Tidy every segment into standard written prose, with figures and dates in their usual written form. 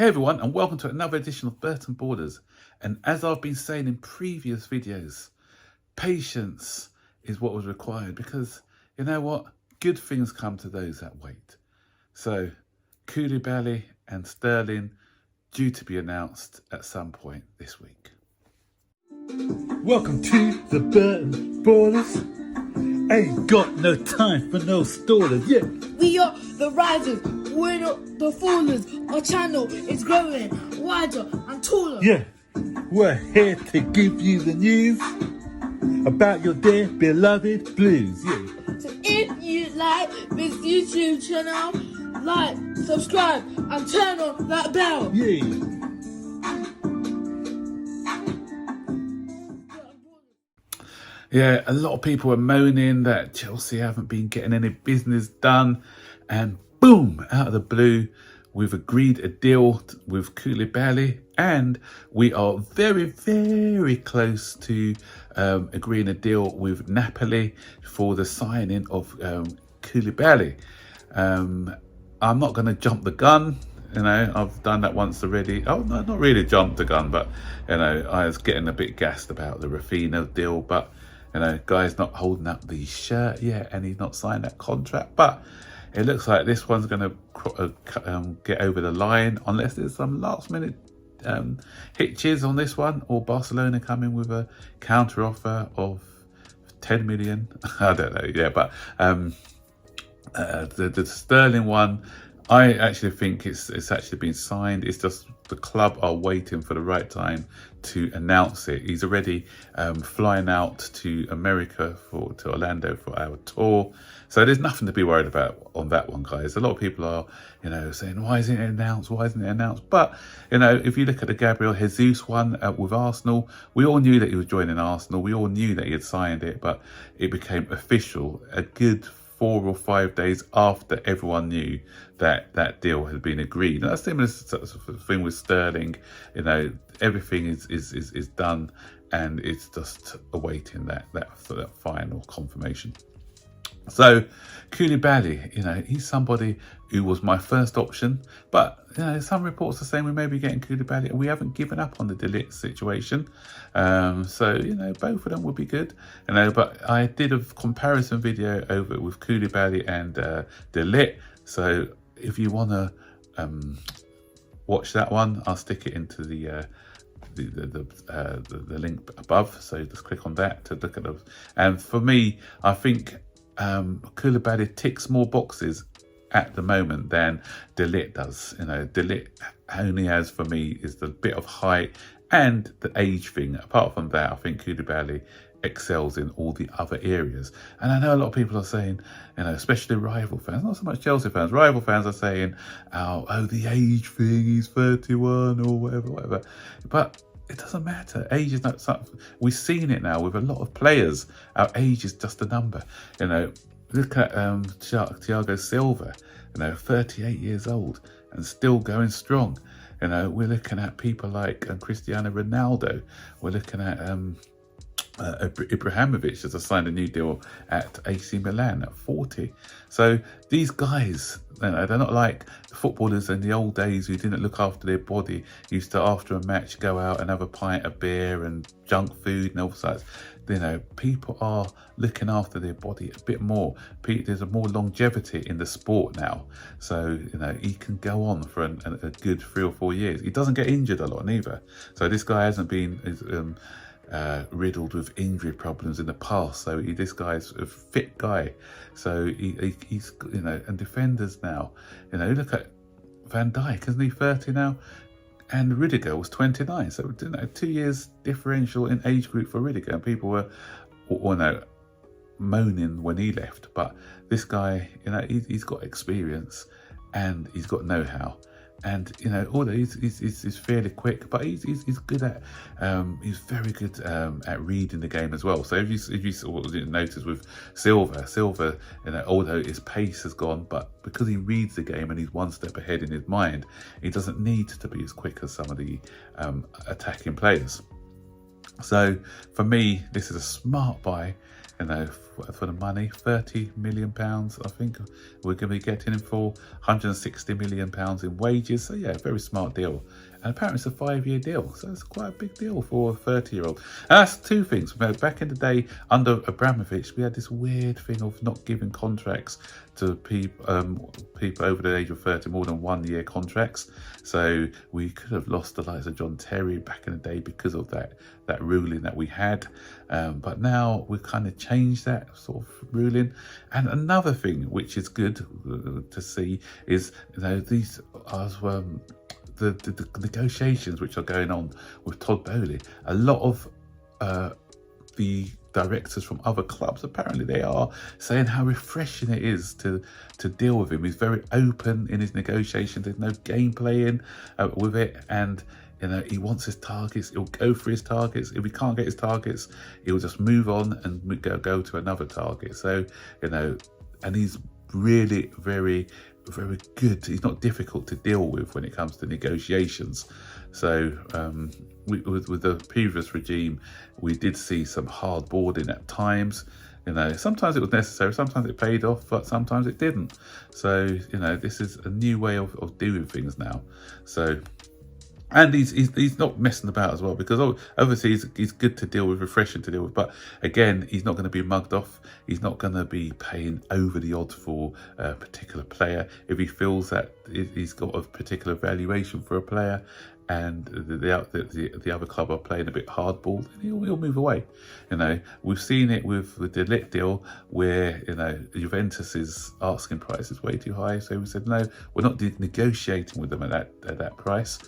Hey everyone, and welcome to another edition of Burton Borders. And as I've been saying in previous videos, patience is what was required, because you know what? Good things come to those that wait. So Koulibaly and Sterling due to be announced at some point this week. Welcome to the Burton Borders. Ain't got no time for no stallers, yeah. We are the risers, we're not the fallers. Our channel is growing wider and taller. Yeah, we're here to give you the news about your dear beloved Blues, yeah. So if you like this YouTube channel, like, subscribe and turn on that bell. Yeah. Yeah, a lot of people are moaning that Chelsea haven't been getting any business done, and boom, out of the blue, we've agreed a deal with Koulibaly, and we are very, very close to agreeing a deal with Napoli for the signing of Koulibaly. I'm not going to jump the gun. You know, I've done that once already. Oh, no, not really jumped the gun, but, you know, I was getting a bit gassed about the Rafinha deal, but, you know, guy's not holding up the shirt yet, and he's not signed that contract. But it looks like this one's going to get over the line, unless there's some last-minute hitches on this one, or Barcelona come in with a counter offer of 10 million. I don't know. Yeah, but the Sterling one, I actually think it's actually been signed. It's just the club are waiting for the right time to announce it. He's already flying out to America to Orlando for our tour. So there's nothing to be worried about on that one, guys. A lot of people are, you know, saying, why isn't it announced? Why isn't it announced? But, you know, if you look at the Gabriel Jesus one with Arsenal, we all knew that he was joining Arsenal. We all knew that he had signed it, but it became official a good 4 or 5 days after everyone knew that that deal had been agreed. And that's similar sort of thing with Sterling. You know, everything is done, and it's just awaiting that final confirmation. So Koulibaly, you know, he's somebody who was my first option, but you know, some reports are saying we may be getting Koulibaly, and we haven't given up on the De Ligt situation. So you know, both of them would be good, you know. But I did a comparison video over with Koulibaly and De Ligt. So if you want to watch that one, I'll stick it into the link above. So just click on that to look at those. And for me, I think Koulibaly ticks more boxes at the moment than De Ligt does. You know, De Ligt only has, for me, is the bit of height and the age thing. Apart from that, I think Koulibaly excels in all the other areas. And I know a lot of people are saying, you know, especially rival fans, not so much Chelsea fans, rival fans are saying, oh, the age thing, he's 31 or whatever. But it doesn't matter. Age is not something. We've seen it now with a lot of players. Our age is just a number. You know, look at Thiago Silva, you know, 38 years old and still going strong. You know, we're looking at people like Cristiano Ronaldo. We're looking at Abramovic has signed a new deal at AC Milan at 40. So these guys, you know, they're not like footballers in the old days who didn't look after their body, used to after a match go out and have a pint of beer and junk food and all sorts. You know, people are looking after their body a bit more. There's a more longevity in the sport now. So, you know, he can go on for a good 3 or 4 years. He doesn't get injured a lot neither. So this guy hasn't been riddled with injury problems in the past. So this guy's a fit guy. So he's, you know, and defenders now, you know, look at Van Dijk, isn't he 30 now? And Rudiger was 29. So, you know, 2 years differential in age group for Rudiger, and people were, or no, moaning when he left. But this guy, you know, he's got experience and he's got know-how. And you know, although he's fairly quick, but he's good at he's very good at reading the game as well. So if you sort of notice with Silva, you know, although his pace has gone, but because he reads the game and he's one step ahead in his mind, he doesn't need to be as quick as some of the attacking players. So for me, this is a smart buy. you know, for the money, £30 million, I think we're going to be getting him for £160 million in wages. So yeah, very smart deal. And apparently it's a 5-year deal, so it's quite a big deal for a 30-year-old. And that's two things. Back in the day, under Abramovic, we had this weird thing of not giving contracts to people over the age of 30, more than 1 year contracts. So we could have lost the likes of John Terry back in the day because of that ruling that we had. But now we've kind of changed that sort of ruling. And another thing which is good to see is, you know, these are the negotiations which are going on with Todd Boehly. A lot of the directors from other clubs, apparently they are saying how refreshing it is to deal with him. He's very open in his negotiations. There's no game playing with it, and you know, he wants his targets. He'll go for his targets. If he can't get his targets, he'll just move on and go to another target. So, you know, and he's really very good. He's not difficult to deal with when it comes to negotiations. So with the previous regime, we did see some hard boarding at times. You know, sometimes it was necessary, sometimes it paid off, but sometimes it didn't. So, you know, this is a new way of doing things now. So, and he's not messing about as well, because obviously he's good to deal with, refreshing to deal with. But again, he's not going to be mugged off. He's not going to be paying over the odds for a particular player. If he feels that he's got a particular valuation for a player, and the other club are playing a bit hardball, then he'll move away. You know, we've seen it with the Lit deal, where, you know, Juventus's asking price is way too high, so we said no, we're not negotiating with them at that price.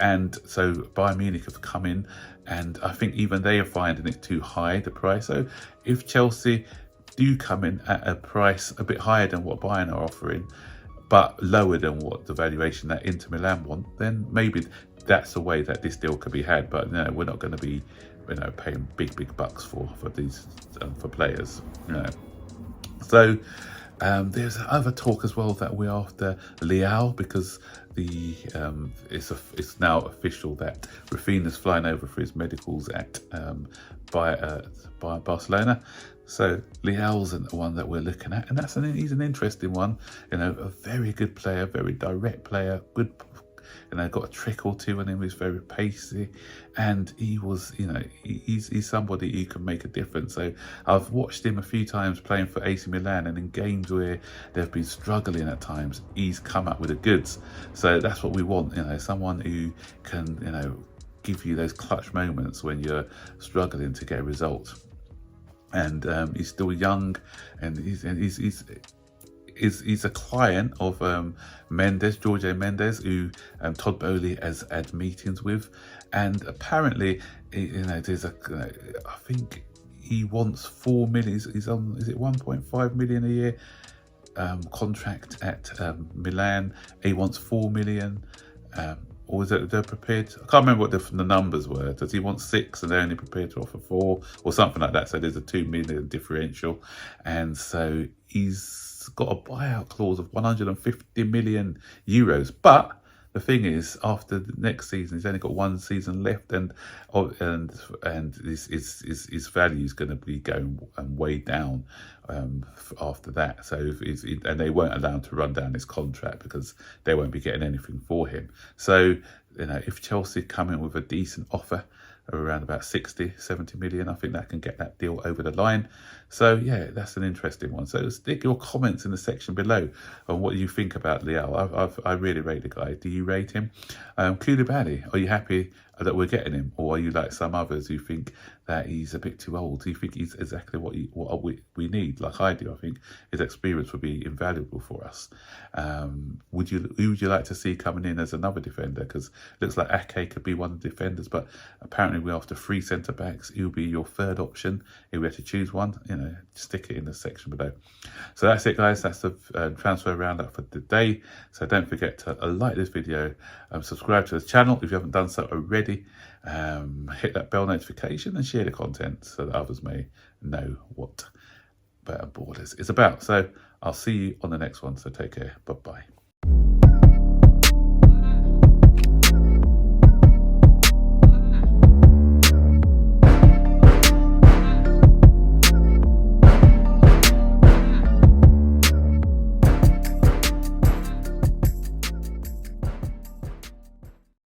And so Bayern Munich have come in, and I think even they are finding it too high, the price. So if Chelsea do come in at a price a bit higher than what Bayern are offering, but lower than what the valuation that Inter Milan want, then maybe that's the way that this deal could be had. But no, we're not going to be, you know, paying big bucks for these for players, you know. So there's other talk as well that we're after Leao, because it's now official that Rafinha's flying over for his medicals at by Barcelona. So Leao's the one that we're looking at, and he's an interesting one. You know, a very good player, very direct player, good. You know, got a trick or two on him. He's very pacey, and he was, you know, he's somebody who can make a difference. So I've watched him a few times playing for AC Milan, and in games where they've been struggling at times, he's come up with the goods. So that's what we want, you know, someone who can, you know, give you those clutch moments when you're struggling to get a result. And he's still young, and he's a client of Jorge Mendes, who Todd Boehly has had meetings with, and apparently, you know, I think he wants 4 million. He's on, is it 1.5 million a year contract at Milan? He wants 4 million. Or is it they're prepared? I can't remember what the numbers were. Does he want 6 and they're only prepared to offer 4 or something like that? So there's a 2 million differential, and so he's got a buyout clause of 150 million euros. But the thing is, after the next season, he's only got 1 season left, and his value is going to be going way down after that. So and they won't allow him to run down his contract, because they won't be getting anything for him. So, you know, if Chelsea come in with a decent offer around about 60-70 million, I think that can get that deal over the line. So yeah, that's an interesting one. So stick your comments in the section below on what you think about Leao. I really rate the guy. Do you rate him? Koulibaly, are you happy that we're getting him, or are you like some others who think that he's a bit too old? Do you think he's exactly what we need, like I do? I think his experience would be invaluable for us. Who would you like to see coming in as another defender? Because it looks like Ake could be one of the defenders, but apparently we're after 3 centre backs. He'll be your third option if we had to choose one. You know, stick it in the section below. So that's it, guys. That's the transfer roundup for today. So don't forget to like this video, subscribe to the channel if you haven't done so already. Hit that bell notification and share the content so that others may know what Better Borders is about. So I'll see you on the next one. So take care. Bye-bye.